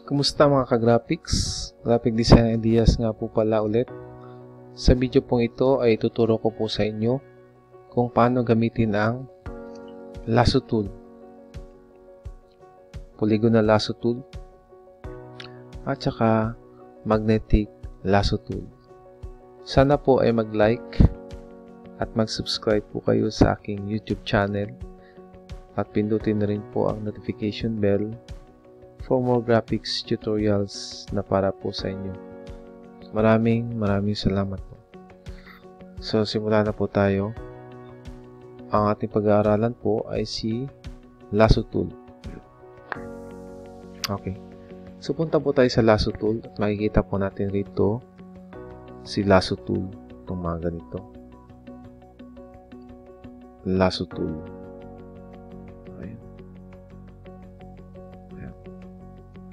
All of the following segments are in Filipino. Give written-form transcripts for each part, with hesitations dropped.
Kumusta mga ka-graphics? Graphic design ideas nga po pala ulit. Sa video pong ito ay tuturo ko po sa inyo kung paano gamitin ang lasso tool, polygonal lasso tool, at saka magnetic lasso tool. Sana po ay mag-like at mag-subscribe po kayo sa aking YouTube channel at pindutin na rin po ang notification bell for more graphics tutorials na para po sa inyo. Maraming salamat po. So, simulan na po tayo. Ang ating pag-aaralan po ay si lasso tool. Okay. So, punta po tayo sa lasso tool at makikita po natin rito si lasso tool. Itong mga ganito. Lasso tool.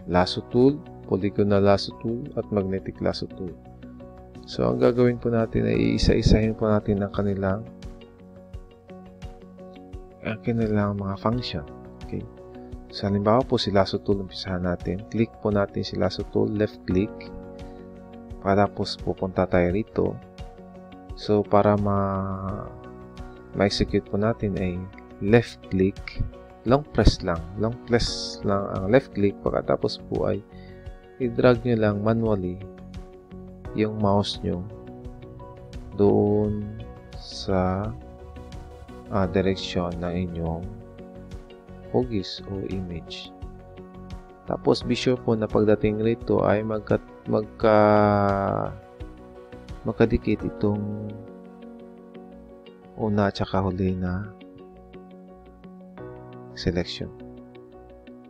Lasso tool, polygonal lasso tool, at magnetic lasso tool. So, ang gagawin po natin ay iisa-isahin po natin ang kanilang mga function. Okay? So, halimbawa po si lasso tool, umpisahan natin. Click po natin si lasso tool, left click. Para po pupunta tayo rito. So, para ma-execute po natin ay left click. Long press lang ang left click. Pagkatapos po ay i-drag nyo lang manually yung mouse nyo doon sa direksyon ng inyong hugis o image. Tapos be sure po na pagdating rito ay magkadikit itong una at saka huli na selection.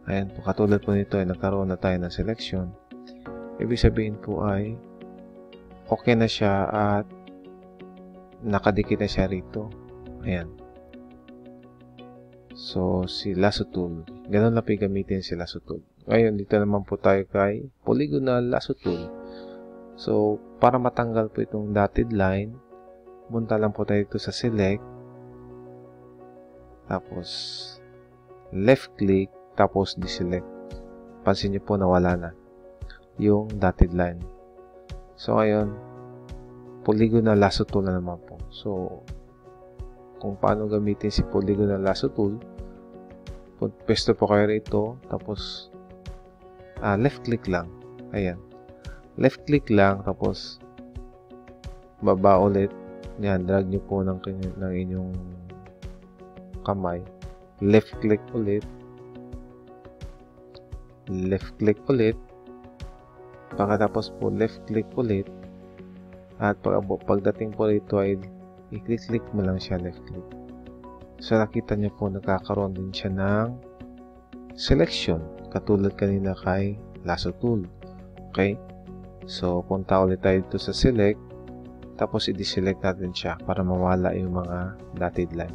Ayan po, katulad po nito ay nagkaroon na tayo ng selection. Ibig sabihin po ay okay na siya at nakadikit na siya rito. Ayan. So, si lasso tool. Ganun lang gamitin si lasso tool. Ngayon, dito naman po tayo kay polygonal lasso tool. So, para matanggal po itong dotted line, punta lang po tayo dito sa select. Tapos, left click, tapos deselect. Pansin nyo po nawala na yung dotted line. So, ngayon, polygonal lasso tool na naman po. So, kung paano gamitin si polygonal lasso tool, pwesto po kayo rito, tapos, left click lang. Ayan. Left click lang, tapos, baba ulit. Yan, drag nyo po ng inyong kamay. Left click ulit, pagkatapos po left click ulit, at pagdating po rito ay i-click mo lang siya left click. So nakita niyo po nagkakaroon din siya ng selection katulad kanina kay lasso tool. Okay, so punta ulit tayo dito sa select, tapos i-deselect natin siya para mawala yung mga dotted line.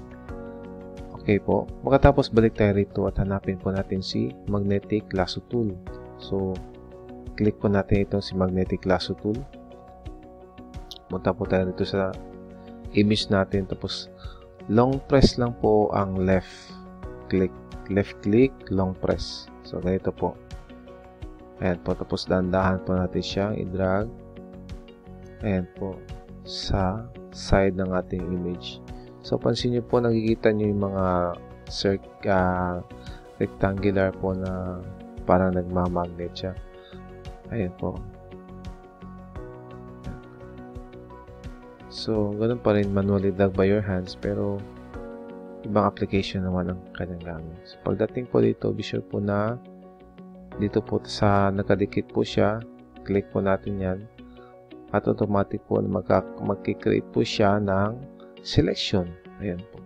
Okay po. Pagkatapos balik tayo rito at hanapin po natin si magnetic lasso tool. So, click po natin itong si magnetic lasso tool. Punta po tayo rito sa image natin. Tapos, long press lang po ang left click. Left click, long press. So, ganito po. Ayan po. Tapos, dahan-dahan po natin siyang i-drag. Ayan po. Sa side ng ating image. So, pansin nyo po, nakikita nyo yung mga rectangular po na parang nagmamagnet siya. Ayan po. So, ganun pa rin, manually drag by your hands, pero ibang application naman ang kanyang gamit. So, pagdating po dito, be sure po na dito po sa nakadikit po siya, click po natin yan, at automatic po na magkikreate po siya ng selection. Ayan po.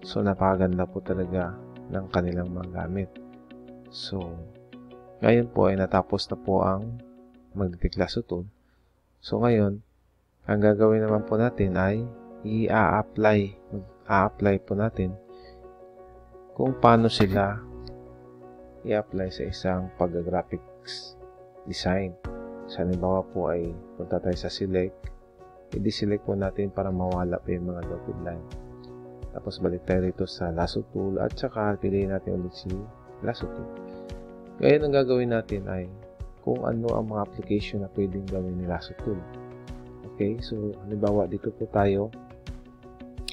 So, napakaganda po talaga ng kanilang mga gamit. So, ngayon po ay natapos na po ang magnetic lasso tool. So, ngayon, ang gagawin naman po natin ay i-apply po natin kung paano sila i-apply sa isang pag-graphics design. So, halimbawa po ay punta tayo sa select, i-deselect po natin para mawala pa yung mga dotted line. Tapos balik tayo rito sa lasso tool at saka piliin natin ulit si lasso tool. Kaya ang gagawin natin ay kung ano ang mga application na pwedeng gawin ni Lasso Tool. Okay, so halimbawa dito po tayo,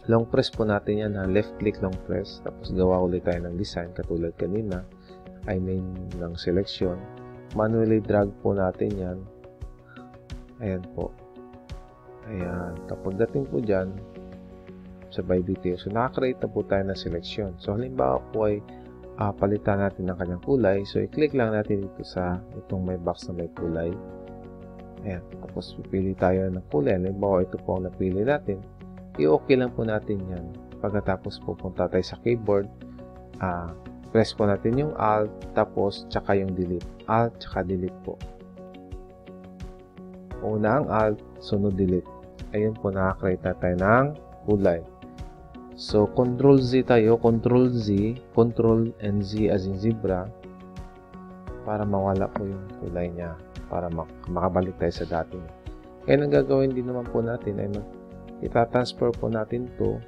long press po natin yan, left click long press, tapos gawa ulit tayo ng design katulad kanina, I mean ng selection. Manually drag po natin yan. Ayan po. Ayan, kapag dating po dyan sa by detail, so nakakreate na po tayo ng selection. So halimbawa po ay palitan natin ng kanyang kulay. So, i-click lang natin dito sa itong may box na may kulay. Ayan. Tapos, pipili tayo ng kulay. Halimbawa, ito po ang napili natin. I-okay lang po natin yan. Pagkatapos, pupunta tayo sa keyboard. Press po natin yung Alt, tapos, tsaka yung Delete. Alt, tsaka Delete po. Una ang Alt, sunod Delete. Ayun po, nakakreate na tayo ng kulay. So, Control Z tayo, Control Z, Control and Z as in zebra para mawala po yung kulay niya, para makabalik tayo sa dati. Kaya ang gagawin din naman po natin ay itatransfer po natin to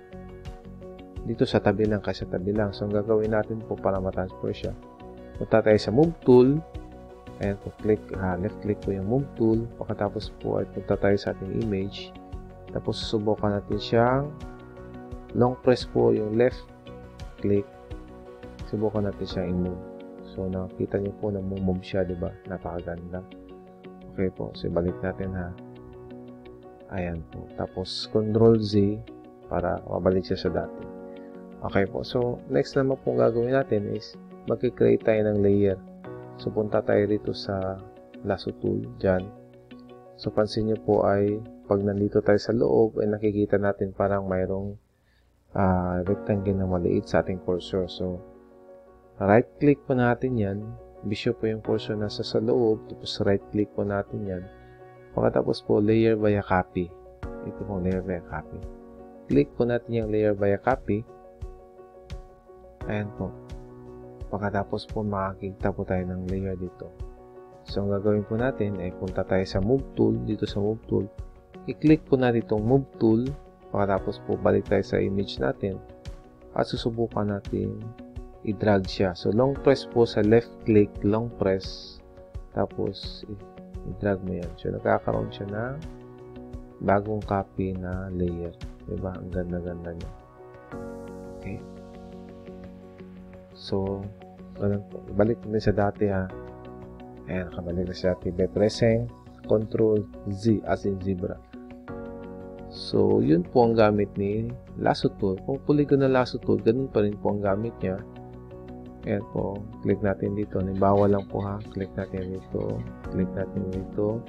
dito sa tabi lang kasi tabi lang. So, ang gagawin natin po para matransfer siya, punta tayo sa Move Tool. Ayan po, left click po yung Move Tool. Pagkatapos po ay punta tayo sa ating image. Tapos, susubukan natin siyang long press po yung left click, subukan natin siya i-move. So, nakita niyo po na move siya, di ba? Napakaganda. Okay po. So, balik natin ha. Ayan po. Tapos, Control Z para mabalik siya sa dati. Okay po. So, next naman po gagawin natin is mag-create tayo ng layer. So, punta tayo dito sa Lasso Tool, dyan. So, pansin niyo po ay pag nandito tayo sa loob, ay nakikita natin parang mayroong rectangle na maliit sa ating cursor. So, right click po natin yan. Bisyo po yung cursor nasa sa loob. Tapos, right click po natin yan. Pagkatapos po, layer via copy. Ito po, layer via copy. Click po natin yung layer via copy. Ayan po. Pagkatapos po, makakita po tayo ng layer dito. So, ang gagawin po natin ay punta tayo sa Move Tool. Dito sa Move Tool, i-click po natin itong Move Tool. Pagkatapos po, balik tayo sa image natin at susubukan natin i-drag siya. So, long press po sa left click, long press, tapos i-drag mo yan. So, nagkakaroon siya ng bagong copy na layer. Diba? Ang ganda-ganda niya. Okay. So, ganun po. Balik natin sa dati ha. Ayan, nakabalik na sa dati. By pressing Control Z as in zebra. So, yun po ang gamit ni Lasso Tool. Kung polygon na Lasso Tool, ganun pa rin po ang gamit niya. Ayan po, click natin dito. Halimbawa lang po ha, click natin dito, click natin dito,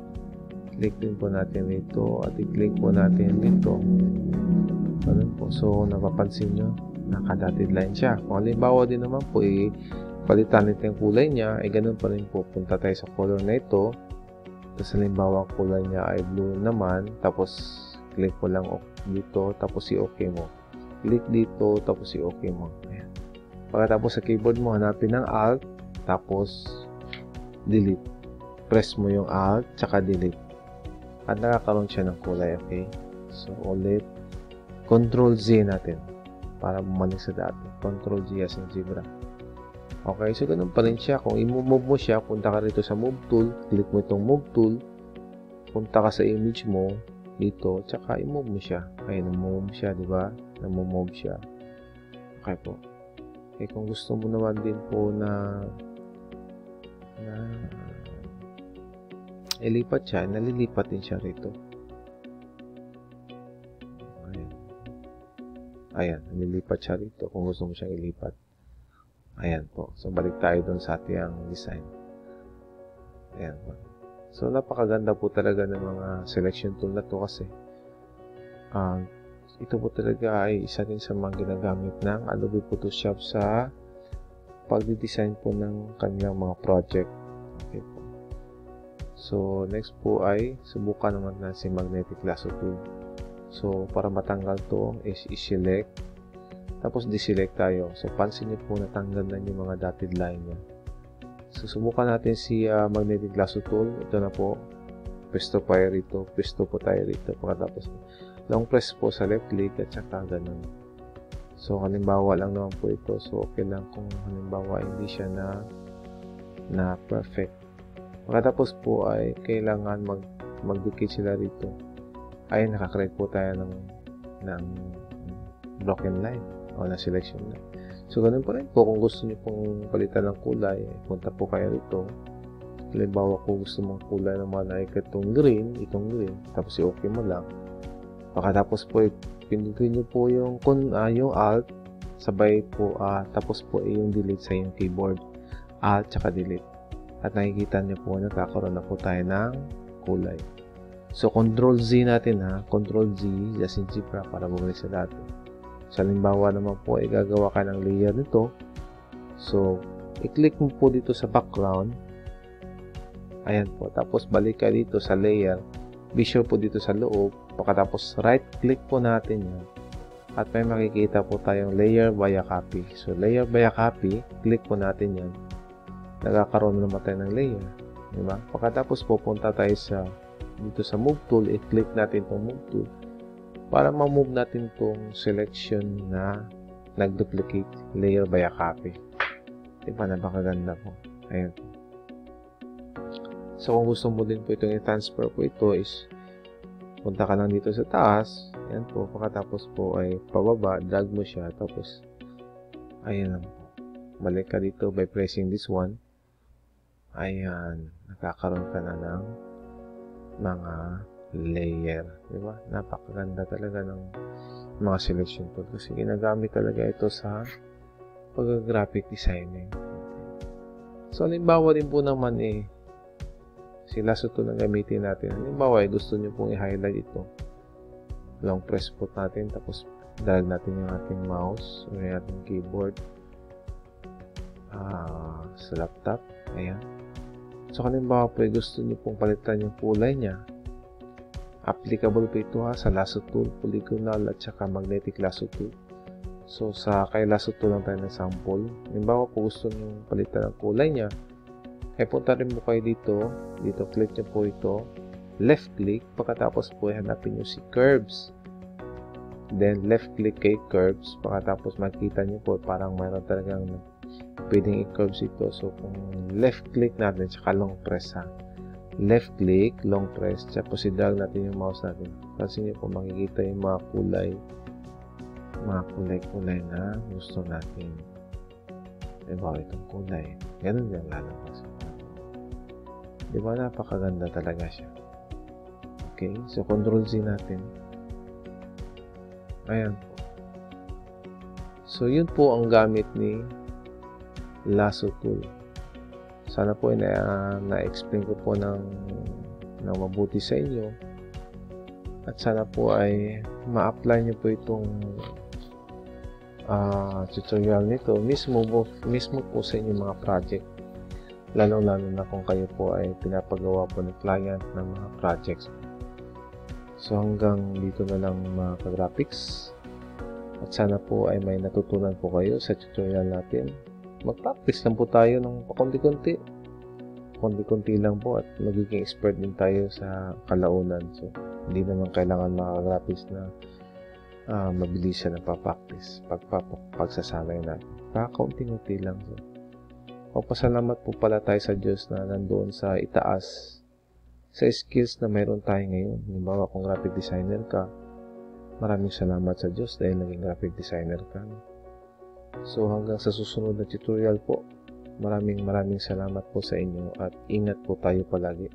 click din po natin dito, at i-click po natin dito. Ganun po. So, napapansin nyo, naka-dotted line siya. Kung halimbawa din naman po, palitan natin yung kulay niya, ay ganun pa rin po. Punta tayo sa color na ito. Tapos halimbawa ang kulay niya ay blue naman, tapos click mo lang dito, tapos i-okay mo. Click dito, tapos i-okay mo. Ayan. Pagkatapos sa keyboard mo, hanapin ng Alt, tapos Delete. Press mo yung Alt, tsaka Delete. At nakakaroon siya ng kulay, okay? So, ulit, Control Z natin para bumalik sa dati. Control Z as in zebra. Okay, so ganun pa rin siya. Kung i-move mo siya, punta ka rito sa Move Tool, click mo itong Move Tool, punta ka sa image mo, dito, tsaka i-move mo siya. Okay, na-move siya, di ba? Na-move siya. Okay po. Okay, kung gusto mo naman din po na ilipat siya, nalilipat din siya rito. Ayan. Ayan, nalilipat siya rito kung gusto mo siyang ilipat. Ayan po. So, balik tayo dun sa ating design. Ayan po. So, napakaganda po talaga ng mga selection tool na to kasi ito po talaga ay isa din sa mga ginagamit ng Adobe Photoshop sa pagdidesign po ng kanilang mga project. Okay po. So, next po ay subukan naman na si Magnetic Lasso Tool. So, para matanggal to is i-select. Tapos, deselect tayo. So, pansin niyo po natanggal na yung mga dotted line niya. So, subukan natin si Magnetic Lasso Tool. Ito na po. Pwesto po tayo rito. Pwesto po tayo rito. Pagkatapos, long press po sa left click at saka ganun. So, halimbawa lang naman po ito. So, okay lang kung halimbawa hindi siya na na perfect. Pagkatapos po ay kailangan magdikit sila rito. Ay nakakreate po tayo ng broken line o na selection line. So, ganun pa rin po. Kung gusto niyo pong palitan ng kulay, punta po kayo rito. Halimbawa, kung gusto mong kulay naman ay itong green, tapos i-okay mo lang. Pagkatapos po, pindutin niyo po yung alt, sabay po, tapos po yung delete sa yung keyboard. Alt, tsaka delete. At nakikita niyo po, nagkakaroon na po tayo ng kulay. So, Control Z natin Control Z, just in Zebra, para bumalik sa dati. So, halimbawa naman po, gagawa ka ng layer nito. So, i-click mo po dito sa background. Ayan po. Tapos, balik ka dito sa layer. Be sure po dito sa loob. Pagkatapos, right-click po natin yan. At may makikita po tayong layer via copy. So, layer via copy, click po natin yan. Nagkakaroon naman tayo ng layer. Diba? Pagkatapos, pupunta tayo dito sa move tool, i-click natin itong move tool para ma-move natin itong selection na nag-duplicate layer via copy. Diba? Napakaganda po. Ayan po. So, kung gusto mo din po itong i-transfer po ito is punta ka lang dito sa taas. Ayan po. Pagkatapos po ay pababa, drag mo siya. Tapos, ayan lang po. Balik ka dito by pressing this one. Ayan. Nakakaroon ka na ng mga layer. Diba? Napakaganda talaga ng mga selection tool. Kasi ginagamit talaga ito sa pag-graphic designing. So, halimbawa din po naman si lasso tool ang gamitin natin. Halimbawa, gusto nyo pong i-highlight ito. Long press po natin. Tapos, drag natin yung ating mouse o yung ating keyboard sa laptop. Ayan. So, halimbawa po, gusto nyo pong palitan yung kulay niya. Applicable po ito sa lasso tool, polygonal, at saka magnetic lasso tool. So, kay lasso tool lang tayo ng sample. Halimbawa po, gusto nyo palitan ang kulay niya. Punta rin po kayo dito. Dito, click nyo po ito. Left click. Pagkatapos po, hanapin nyo si curves. Then, left click kay curves. Pagkatapos, makikita nyo po, parang mayroon talagang pwedeng i-curves ito. So, kung left click natin, tsaka long press left click, long press, tapos i-drag natin yung mouse natin. Kasi nyo po makikita yung mga kulay na gusto natin. Diba, itong kulay. Ganun lang lalabas. Diba, napakaganda talaga siya. Okay, so Control Z natin. Ayan po. So, yun po ang gamit ni lasso tool. Sana po na-explain ko po ng mabuti sa inyo. At sana po ay ma-apply nyo po itong tutorial nito mismo po sa inyong mga project. Lalo-lalo na kung kayo po ay pinapagawa po ng client ng mga projects. So hanggang dito na lang mga ka-graphics. At sana po ay may natutunan po kayo sa tutorial natin. Mag-practice lang po tayo ng pakunti-kunti. Konti-kunti lang po at magiging expert din tayo sa kalaunan. So, hindi naman kailangan mga graphics na mabilis siya na pa-practice. Pagsasanay natin. Kakunti-kunti lang. So, pasalamat po pala tayo sa Diyos na nandoon sa itaas sa skills na mayroon tayo ngayon. Halimbawa, kung graphic designer ka, maraming salamat sa Diyos dahil naging graphic designer ka. So hanggang sa susunod na tutorial po, maraming salamat po sa inyo at ingat po tayo palagi.